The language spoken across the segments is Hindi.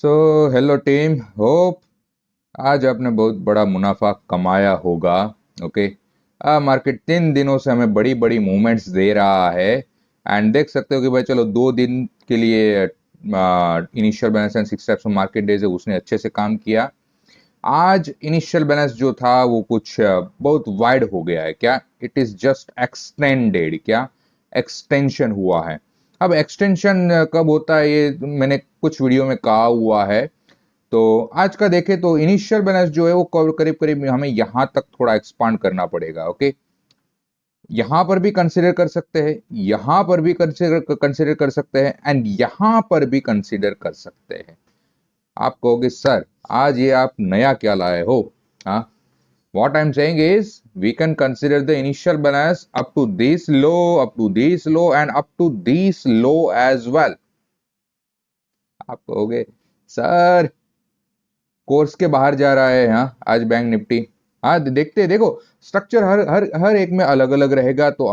सो हेलो टीम, होप आज आपने बहुत बड़ा मुनाफा कमाया होगा। ओके। मार्केट 3 दिनों से हमें बड़ी बड़ी मूवमेंट्स दे रहा है। एंड देख सकते हो कि भाई चलो 2 दिन के लिए initial balance and 6 types of market days है, उसने अच्छे से काम किया। आज इनिशियल बैलेंस जो था वो कुछ बहुत वाइड हो गया है। क्या इट इज जस्ट एक्सटेंडेड? क्या एक्सटेंशन हुआ है? अब एक्सटेंशन कब होता है ये मैंने कुछ वीडियो में कहा हुआ है। तो आज का देखें तो इनिशियल बैलेंस जो है वो करीब करीब हमें यहां तक थोड़ा एक्सपांड करना पड़ेगा। ओके। यहां पर भी कंसिडर कर सकते हैं, यहां पर भी कंसिडर कर सकते हैं, एंड यहां पर भी कंसिडर कर सकते हैं। आप कहोगे सर आज ये आप नया क्या लाए हो? हाँ, what I'm saying is we can consider the initial balance up to this low, up to this low, and up to this low as well. आप कहोगे सर कोर्स के बाहर जा रहा है। हाँ, आज बैंक निफ्टी। हाँ, देखते हैं, देखो स्ट्रक्चर हर हर हर एक में अलग अलग रहेगा। तो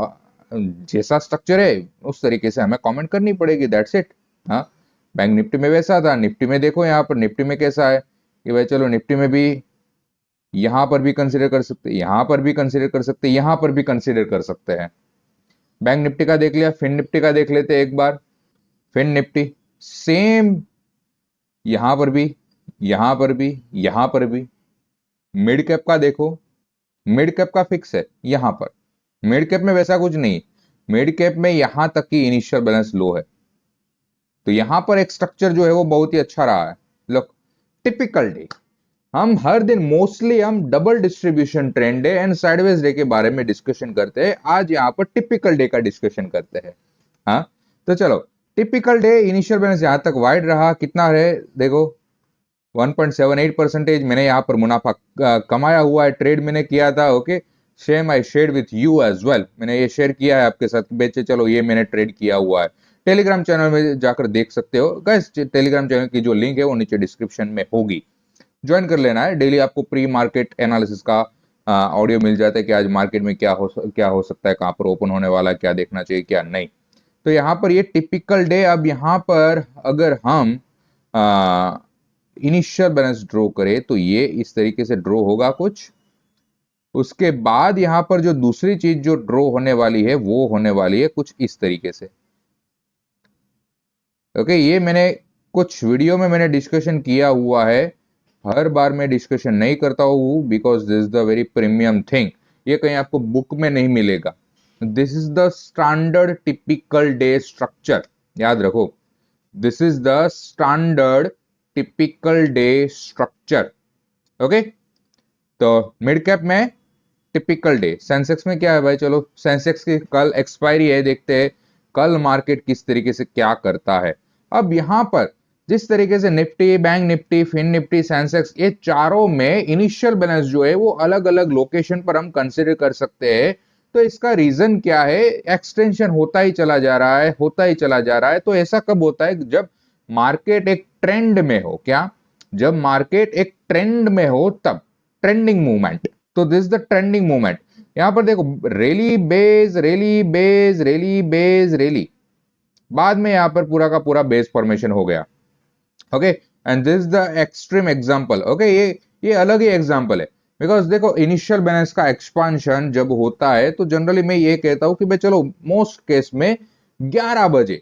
जैसा स्ट्रक्चर है उस तरीके से हमें कमेंट करनी पड़ेगी, दैट्स इट। हाँ, बैंक निफ्टी में वैसा था, निफ्टी में देखो यहाँ पर निफ्टी में कैसा है कि भाई चलो निफ्टी में भी यहां पर भी कंसिडर कर सकते हैं, यहां पर भी कंसिडर कर सकते हैं, यहां पर भी कंसिडर कर सकते हैं। बैंक निफ्टी का देख लिया, फिन निफ्टी का देख लेते हैं एक बार। फिन निफ्टी सेम, यहां पर भी, यहां पर भी, यहां पर भी। मिड कैप का देखो, मिड कैप का फिक्स है यहां पर। मिड कैप में वैसा कुछ नहीं, मिड कैप में यहां तक की इनिशियल बैलेंस लो है। तो यहां पर एक स्ट्रक्चर जो है वो बहुत ही अच्छा रहा है। लुक, टिपिकल डे, हम हर दिन मोस्टली हम double distribution trend day and sideways day के बारे में डिस्कशन करते हैं। आज यहाँ पर टिपिकल डे का डिस्कशन करते हैं। हाँ, तो चलो टिपिकल डे इनिशियल बैलेंस यहां तक वाइड रहा, कितना है देखो 1.78%। मैंने यहाँ पर मुनाफा कमाया हुआ है, ट्रेड मैंने किया था। Okay, same I share with you as well, मैंने ये शेयर किया है आपके साथ, बेचे चलो ये मैंने ट्रेड किया हुआ है। टेलीग्राम चैनल में जाकर देख सकते हो गाइस, टेलीग्राम चैनल की जो लिंक है वो नीचे डिस्क्रिप्शन में होगी, ज्वाइन कर लेना है। डेली आपको प्री मार्केट एनालिसिस का ऑडियो मिल जाता है कि आज मार्केट में क्या हो सकता है, कहां पर ओपन होने वाला है, क्या देखना चाहिए क्या नहीं। तो यहाँ पर ये टिपिकल डे। अब यहाँ पर अगर हम इनिशियल बैलेंस ड्रॉ करें तो ये इस तरीके से ड्रॉ होगा कुछ। उसके बाद यहाँ पर जो दूसरी चीज जो ड्रॉ होने वाली है वो होने वाली है कुछ इस तरीके से। ओके, ये मैंने कुछ वीडियो में मैंने डिस्कशन किया हुआ है। हर बार मैं डिस्कशन नहीं करता हूँ because this is the very premium thing. ये कहीं आपको बुक में नहीं मिलेगा। This is the standard typical day structure, याद रखो। This is the standard typical day structure. Okay, तो मिड कैप में टिपिकल डे। सेंसेक्स में क्या है भाई, चलो सेंसेक्स की कल एक्सपायरी है, देखते हैं कल मार्केट किस तरीके से क्या करता है। अब यहां पर जिस तरीके से निफ्टी, बैंक निफ्टी, फिन निफ्टी, सेंसेक्स, ये चारों में इनिशियल बैलेंस जो है वो अलग अलग लोकेशन पर हम कंसिडर कर सकते हैं। तो इसका रीजन क्या है? एक्सटेंशन होता ही चला जा रहा है, होता ही चला जा रहा है। तो ऐसा कब होता है? जब मार्केट एक ट्रेंड में हो। क्या? जब मार्केट एक ट्रेंड में हो तब, ट्रेंडिंग मूवमेंट। तो this is the trending movement. यहां पर देखो रेली बेस, रेली बेस, रेली बेस, रेली, बाद में यहां पर पूरा का पूरा बेस फॉर्मेशन हो गया। Okay, and this the extreme example. Okay, ये अलग ही एग्जांपल है। बिकॉज देखो इनिशियल बैलेंस का एक्सपांशन जब होता है तो जनरली मैं ये कहता हूं कि भाई चलो मोस्ट केस में 11 बजे।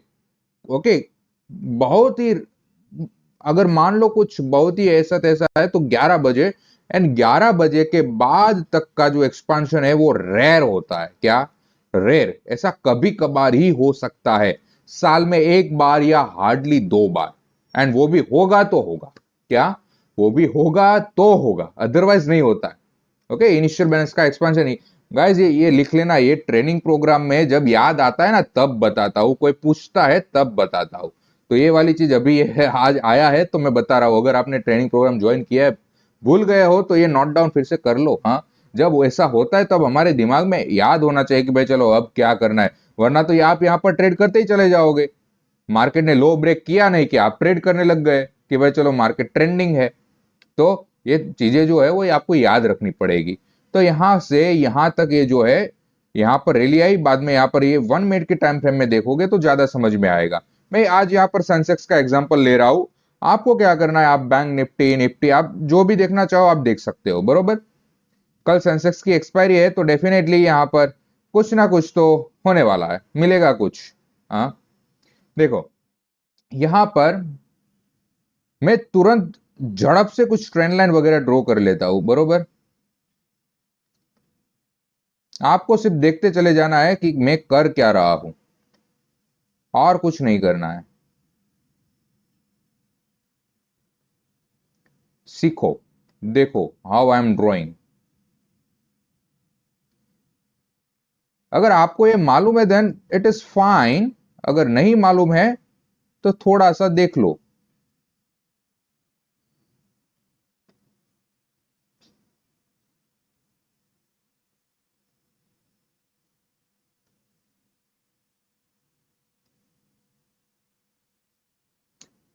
ओके, बहुत ही, अगर मान लो कुछ बहुत ही ऐसा तैसा है तो 11 बजे, एंड 11 बजे के बाद तक का जो एक्सपांशन है वो रेयर होता है। क्या? रेयर। ऐसा कभी कभार ही हो सकता है, साल में एक बार या हार्डली 2 बार, एंड वो भी होगा तो होगा। क्या? वो भी होगा तो होगा, अदरवाइज नहीं होता है। ओके, इनिशियल बैलेंस का एक्सपांशन ही गाइस, ये लिख लेना, ये ट्रेनिंग प्रोग्राम में जब याद आता है ना तब बताता हूं, कोई पूछता है तब बताता हूं। तो ये वाली चीज अभी है, आज आया है तो मैं बता रहा हूं। अगर आपने ट्रेनिंग प्रोग्राम ज्वाइन किया है, भूल गए हो तो ये नोट डाउन फिर से कर लो। हाँ, जब ऐसा होता है तब हमारे दिमाग में याद होना चाहिए कि भाई चलो अब क्या करना है, वरना तो आप यहाँ पर ट्रेड करते ही चले जाओगे। मार्केट ने लो ब्रेक किया नहीं कि आप ट्रेड करने लग गए कि भाई चलो मार्केट ट्रेंडिंग है। तो ये चीजें जो है वो आपको याद रखनी पड़ेगी। तो यहां से यहां तक ये जो है, यहां पर रैली आई, बाद में यहां पर ये 1 मिनट के टाइम फ्रेम में देखोगे तो ज्यादा समझ में आएगा। मैं आज यहां पर सेंसेक्स का एग्जांपल ले रहा हूं। आपको क्या करना है, आप बैंक निफ्टी निफ्टी आप जो भी देखना चाहो आप देख सकते हो, बरोबर। कल सेंसेक्स की एक्सपायरी है तो डेफिनेटली यहां पर कुछ ना कुछ तो होने वाला है, मिलेगा कुछ। हाँ देखो यहां पर मैं तुरंत झड़प से कुछ ट्रेंड लाइन वगैरह ड्रॉ कर लेता हूं, बरोबर। आपको सिर्फ देखते चले जाना है कि मैं कर क्या रहा हूं, और कुछ नहीं करना है। सीखो, देखो हाउ आई एम ड्रॉइंग। अगर आपको ये मालूम है देन इट इज फाइन, अगर नहीं मालूम है तो थोड़ा सा देख लो।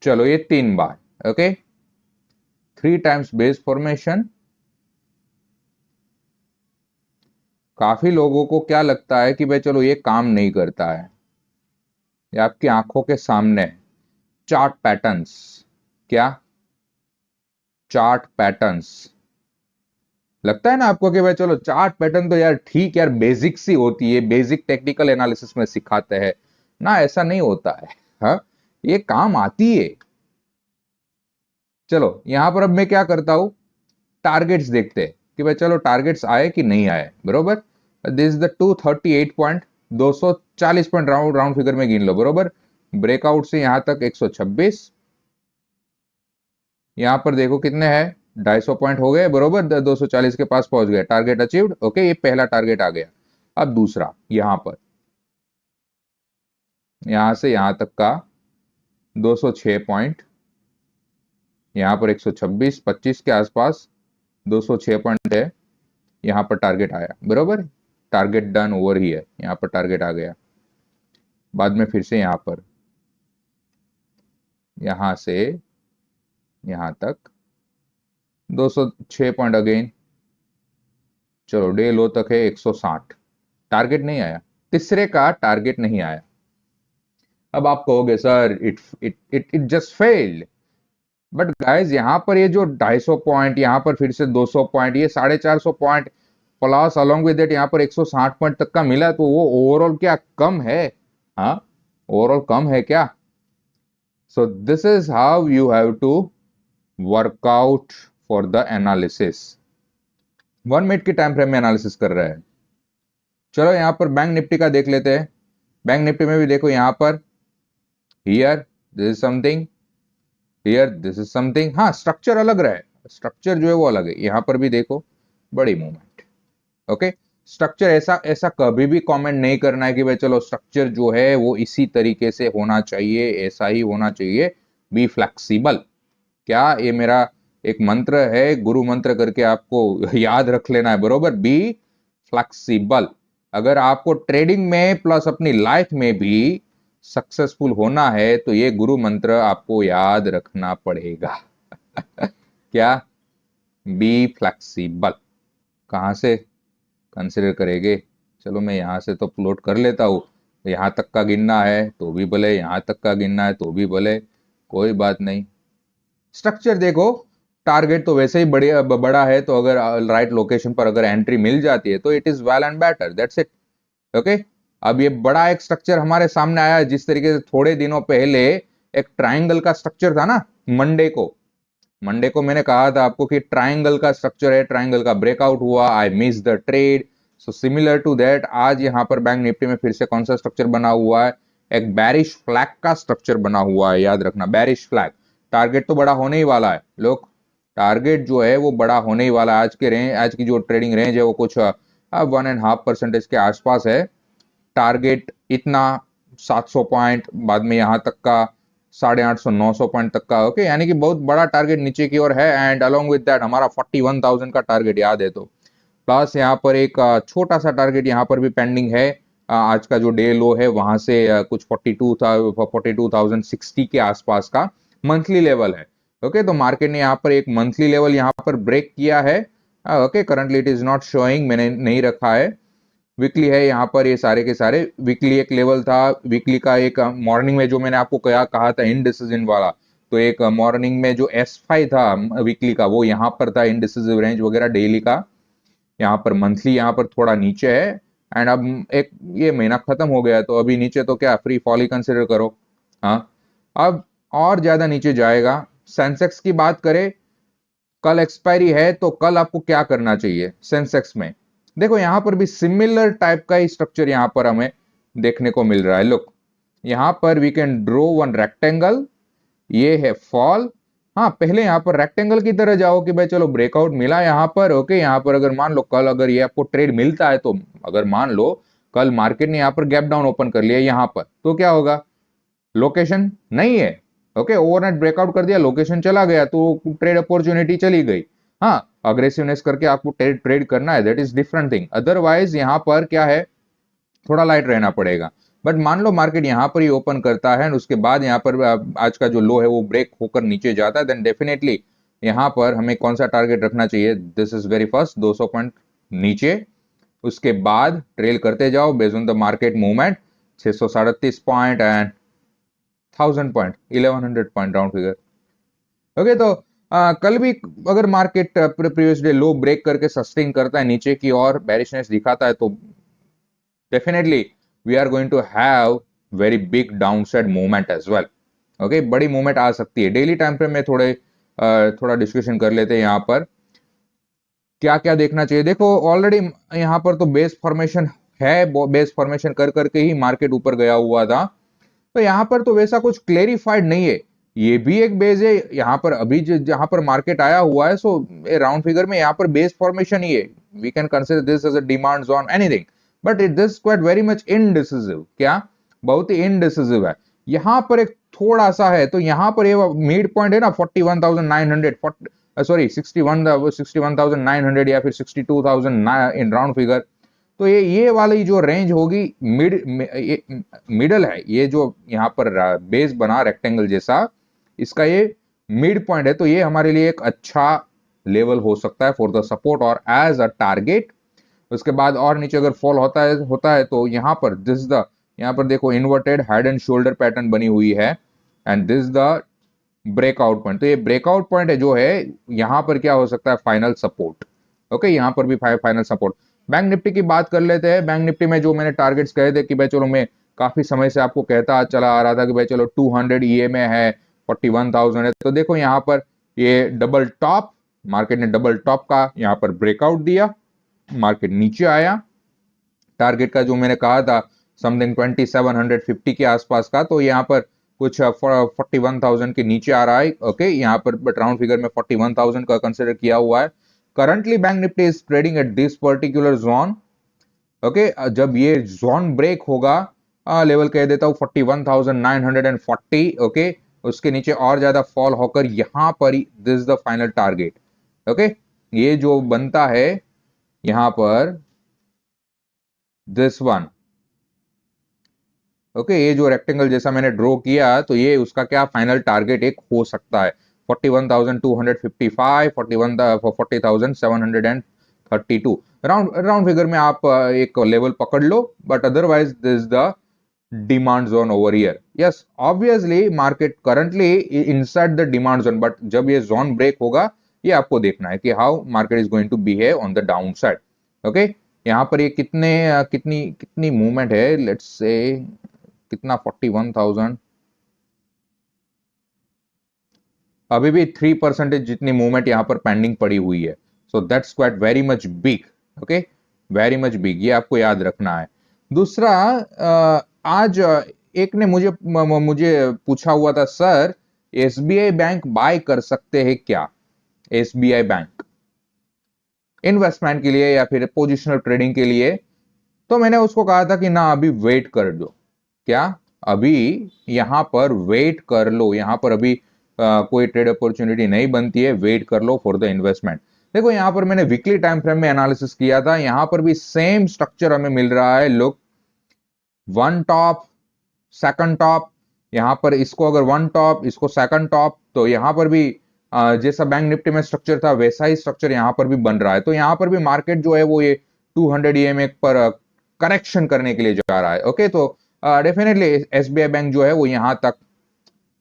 चलो ये 3 बार, ओके, 3 टाइम्स बेस फॉर्मेशन। काफी लोगों को क्या लगता है कि भाई चलो ये काम नहीं करता है, ये आपकी आंखों के सामने चार्ट पैटर्न्स, क्या चार्ट पैटर्न्स, लगता है ना आपको कि भाई चलो चार्ट पैटर्न तो यार ठीक यार बेसिक सी होती है, बेसिक टेक्निकल एनालिसिस में सिखाते हैं ना, ऐसा नहीं होता है। हाँ ये काम आती है। चलो यहां पर अब मैं क्या करता हूं, टारगेट्स देखते हैं कि भाई चलो टारगेट्स आए कि नहीं आए, बरोबर। This is the 238 point, 240 point round round figure में गिन लो, बरोबर। ब्रेकआउट से यहां तक 126, यहां पर देखो कितने हैं, 250 पॉइंट हो गए, बरोबर। 240 के पास पहुंच गए, टारगेट अचीव्ड, ओके, ये पहला टारगेट आ गया। अब दूसरा यहां पर, यहां से यहां तक का 206 पॉइंट, यहां पर 126 25 के आसपास 206 पॉइंट है, यहां पर टारगेट आया, बरोबर। टारगेट डन ओवर ही है, यहां पर टारगेट आ गया। बाद में फिर से यहां पर, यहां से यहां तक 206 पॉइंट अगेन। चलो डे लो तक है 160, टारगेट नहीं आया, तीसरे का टारगेट नहीं आया। अब आप कहोगे sir it it it it just failed, but guys यहां पर ये जो 250 पॉइंट, यहां पर फिर से 200 पॉइंट, ये 450 point plus along with it यहां पर 160 पॉइंट तक का मिला, तो वो ओवरऑल क्या कम है? हाँ ओवरऑल कम है क्या? So this is how you have to work out for the analysis. 1 minute की टाइम फ्रेम में एनालिसिस कर रहे हैं। चलो यहां पर बैंक निफ्टी का देख लेते हैं। बैंक निफ्टी में भी देखो यहां पर, here this is something, here this is something. हाँ स्ट्रक्चर अलग रहा है, स्ट्रक्चर जो है वो अलग है। यहां पर भी देखो बड़ी मूवमेंट, ओके। स्ट्रक्चर ऐसा ऐसा कभी भी कमेंट नहीं करना है कि भाई चलो स्ट्रक्चर जो है वो इसी तरीके से होना चाहिए, ऐसा ही होना चाहिए। बी फ्लेक्सिबल, क्या ये मेरा एक मंत्र है, गुरु मंत्र करके आपको याद रख लेना है, बरोबर। Be flexible. अगर आपको ट्रेडिंग में प्लस अपनी लाइफ में भी सक्सेसफुल होना है तो ये गुरु मंत्र आपको याद रखना पड़ेगा। क्या? Be flexible. कहां से कंसिडर करेंगे? चलो मैं यहां से तो प्लॉट कर लेता हूं, यहां तक का गिनना है तो भी भले, यहां तक का गिनना है तो भी भले, कोई बात नहीं। स्ट्रक्चर देखो, टारगेट तो वैसे ही बड़ा है, तो अगर राइट लोकेशन पर अगर एंट्री मिल जाती है तो it is well and better, that's it, okay. अब ये बड़ा एक स्ट्रक्चर हमारे सामने आया, जिस तरीके से थोड़े दिनों पहले एक ट्राइंगल का स्ट्रक्चर था ना, मंडे को मैंने कहा था आपको कि ट्राइंगल का स्ट्रक्चर है, ट्राइंगल का ब्रेकआउट हुआ, I miss the trade. So similar to that आज यहां पर बैंक निफ्टी में फिर से कौन सा स्ट्रक्चर बना हुआ है? एक बैरिश फ्लैग का स्ट्रक्चर बना हुआ है, याद रखना बैरिश फ्लैग। टारगेट तो बड़ा होने ही वाला है लोग, टारगेट जो है वो बड़ा होने ही वाला है। आज के रेंज, आज की जो ट्रेडिंग रेंज है वो कुछ 1.5% के आसपास है। टारगेट इतना 700 पॉइंट, बाद में यहां तक का 850 900 पॉइंट तक का, ओके, यानी कि बहुत बड़ा टारगेट नीचे की ओर है। एंड अलोंग विद दैट हमारा 41,000 का टारगेट याद है तो, प्लस यहाँ पर एक छोटा सा टारगेट यहाँ पर भी पेंडिंग है। आज का जो डे लो है वहां से कुछ 42,060 के आसपास का मंथली लेवल है, ओके। तो मार्केट ने यहाँ पर एक मंथली लेवल यहाँ पर ब्रेक किया है, okay. Currently it is not showing, मैंने नहीं रखा है। वीकली है यहाँ पर, ये सारे के सारे वीकली एक लेवल था, वीकली का एक मॉर्निंग में जो मैंने आपको कहा था इनडिसीजन वाला, तो एक मॉर्निंग में जो S5 था वीकली का, वो यहाँ पर था इनडिसिसिव रेंज वगैरह, डेली का यहाँ पर, मंथली यहाँ पर थोड़ा नीचे है। एंड अब एक ये महीना खत्म हो गया है, तो अभी नीचे तो क्या फ्री फॉल ही कंसिडर करो। हाँ, अब और ज्यादा नीचे जाएगा। सेंसेक्स की बात करें, कल एक्सपायरी है, तो कल आपको क्या करना चाहिए सेंसेक्स में? देखो यहां पर भी सिमिलर टाइप का ही स्ट्रक्चर यहां पर हमें देखने को मिल रहा है। लुक, यहां पर we can draw one rectangle, ये है फॉल। हाँ, पहले यहाँ पर रेक्टेंगल की तरह जाओ कि भाई चलो ब्रेकआउट मिला यहाँ पर, ओके। यहाँ पर अगर मान लो कल अगर ये आपको ट्रेड मिलता है, तो अगर मान लो कल मार्केट ने यहाँ पर गैप डाउन ओपन कर लिया यहाँ पर, तो क्या होगा? लोकेशन नहीं है, ओके। ओवरनाइट ब्रेकआउट कर दिया, लोकेशन चला गया, तो ट्रेड अपॉर्चुनिटी चली गई। हाँ, अग्रेसिवनेस करके आपको ट्रेड करना है, that is different thing. Otherwise यहाँ पर क्या है, थोड़ा लाइट रहना पड़ेगा। बट मान लो मार्केट यहाँ पर ही ओपन करता है, उसके बाद यहाँ पर आज का जो लो है वो ब्रेक होकर नीचे जाता है, देन डेफिनेटली यहाँ पर हमें कौन सा टारगेट रखना चाहिए? This is very first, 200 point नीचे, उसके बाद ट्रेल करते जाओ based on the market movement, 637 point and 1000 point, 1100 point round figure. Okay, तो कल भी अगर market previous day low break करके सस्टेन करता है नीचे की और बेरिशनेस दिखाता है, तो definitely we are going to have very big downside movement as well. Okay, बड़ी मूवमेंट आ सकती है। डेली टाइम फ्रेम में थोड़ा डिस्कशन कर लेते हैं। यहाँ पर क्या क्या देखना चाहिए? देखो ऑलरेडी यहाँ पर तो बेस फॉर्मेशन है, बेस फॉर्मेशन कर करके ही मार्केट ऊपर गया हुआ था, तो यहाँ पर तो वैसा कुछ क्लेरिफाइड नहीं है। ये भी एक बेस है यहाँ पर, अभी जहां पर मार्केट आया हुआ है, सो राउंड फिगर में यहाँ पर बेस फॉर्मेशन ही है। We can consider this as a demand zone, anything, but it this quite very much indecisive. क्या? बहुत ही इनडिसिसिव है। यहाँ पर एक थोड़ा सा है, तो यहाँ पर ये मिड पॉइंट है ना 41,900, सॉरी 61,900 या फिर 62,000 इन राउंड फिगर। तो ये वाली जो रेंज होगी मिडल है, ये जो यहाँ पर बेस बना रेक्टेंगल जैसा, इसका ये मिड पॉइंट है, तो ये हमारे लिए एक अच्छा लेवल हो सकता है फॉर द सपोर्ट और एज अ टारगेट। उसके बाद और नीचे अगर फॉल होता है तो यहाँ पर यहाँ पर देखो inverted head and shoulder pattern बनी हुई है, and this the breakout point. तो ये ब्रेकआउट पॉइंट है जो है, यहाँ पर क्या हो सकता है? Final support. ओके, यहाँ पर भी फाइनल सपोर्ट। बैंक निफ्टी की बात कर लेते हैं। बैंक निफ्टी में जो मैंने टारगेट्स कहे थे कि भाई चलो, मैं काफी समय से आपको कहता चला आ रहा था कि भाई चलो 200 EMA है, 41,000 है, तो देखो यहाँ पर ये डबल टॉप, मार्केट ने डबल टॉप का यहाँ पर ब्रेकआउट दिया, मार्केट नीचे आया। टारगेट का जो मैंने कहा था समथिंग 2750 के आसपास का, तो यहाँ पर कुछ 41,000 के नीचे आ रहा है। ओके, यहाँ पर बट राउंड फिगर में 41,000 का कंसिडर किया हुआ है। Currently bank Nifty is trading at this particular zone. Okay, जब ये जोन ब्रेक होगा, लेवल कह देता हूं 41,940। ओके, उसके नीचे और ज्यादा फॉल होकर यहां पर this the final target. Okay, ये जो बनता है यहां पर दिस वन, ओके, ये जो रेक्टेंगल जैसा मैंने ड्रॉ किया, तो ये उसका क्या फाइनल टारगेट एक हो सकता है? 41,255, 40,732 राउंड फिगर में आप एक लेवल पकड़ लो, but otherwise this the demand zone over here. Yes, obviously market currently inside the demand zone, but जब ये जोन ब्रेक होगा, ये आपको देखना है कि how market is going to behave on the downside. Okay, यहाँ पर ये कितनी मूवमेंट है, लेट्स से कितना, 41,000, अभी भी 3% जितनी मूवमेंट यहाँ पर पेंडिंग पड़ी हुई है। So that's quite very much big. Okay, very much big, ये आपको याद रखना है। दूसरा, आज एक ने मुझे पूछा हुआ था, सर SBI बैंक बाय कर सकते हैं क्या? SBI बैंक इन्वेस्टमेंट के लिए या फिर पोजिशनल ट्रेडिंग के लिए? तो मैंने उसको कहा था कि ना, अभी वेट कर दो। क्या? अभी यहां पर वेट कर लो, यहां पर अभी कोई ट्रेड अपॉर्चुनिटी नहीं बनती है, वेट कर लो फॉर द इन्वेस्टमेंट। देखो यहां पर मैंने वीकली टाइम फ्रेम में एनालिसिस किया था, यहां पर भी सेम स्ट्रक्चर हमें मिल रहा है। Look, one top, second top, यहां पर इसको अगर वन टॉप, इसको सेकंड टॉप, तो यहां पर भी जैसा बैंक निफ्टी में स्ट्रक्चर था वैसा ही स्ट्रक्चर यहां पर भी बन रहा है। तो यहां पर भी मार्केट जो है वो ये 200 EMA पर करेक्शन करने के लिए जा रहा है। ओके, तो डेफिनेटली SBI बैंक जो है वो यहां तक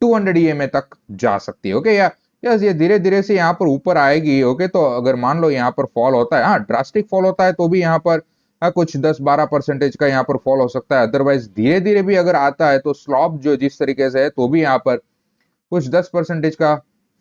200 EMA तक जा सकती है। ओके, या यस, ये धीरे धीरे से यहाँ पर ऊपर आएगी। ओके, तो अगर मान लो यहाँ पर फॉल होता है, हाँ ड्रास्टिक फॉल होता है तो भी यहाँ पर कुछ 10-12% का यहाँ पर फॉल हो सकता है। अदरवाइज धीरे धीरे भी अगर आता है तो स्लॉप जो जिस तरीके से है तो भी यहाँ पर कुछ 10% का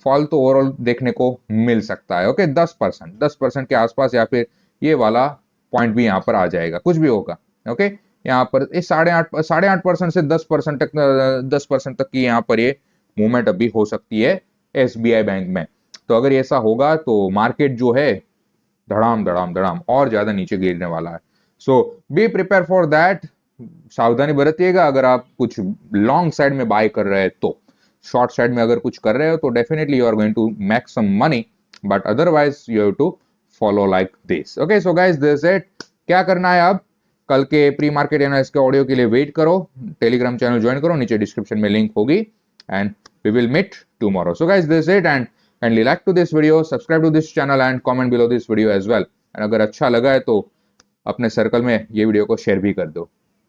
फॉल तो ओवरऑल देखने को मिल सकता है। ओके, 10% के आसपास या फिर ये वाला पॉइंट भी यहाँ पर आ जाएगा, कुछ भी होगा। ओके, यहाँ पर इस 8.5% से 10% तक की यहाँ पर ये मूवमेंट अभी हो सकती है SBI बैंक में। तो अगर ऐसा होगा तो मार्केट जो है धड़ाम धड़ाम धड़ाम और ज्यादा नीचे गिरने वाला है। सो बी प्रिपेयर फॉर दैट। सावधानी बरतिएगा अगर आप कुछ लॉन्ग साइड में बाय कर रहे हैं तो। शॉर्ट साइड में अगर कुछ कर रहे हो तो definitely you are going to make some money, but otherwise you have to follow like this. Okay, so guys this it. क्या करना है अब, कल के प्री मार्केट एनालिसिस के ऑडियो के लिए वेट करो, टेलीग्राम चैनल ज्वाइन करो, नीचे डिस्क्रिप्शन में लिंक होगी, and we will meet tomorrow. So guys this it, and kindly like to this video, subscribe to this channel and comment below this video as well। and अगर अच्छा लगा है तो अपने सर्कल में ये वीडियो को शेयर भी कर दो।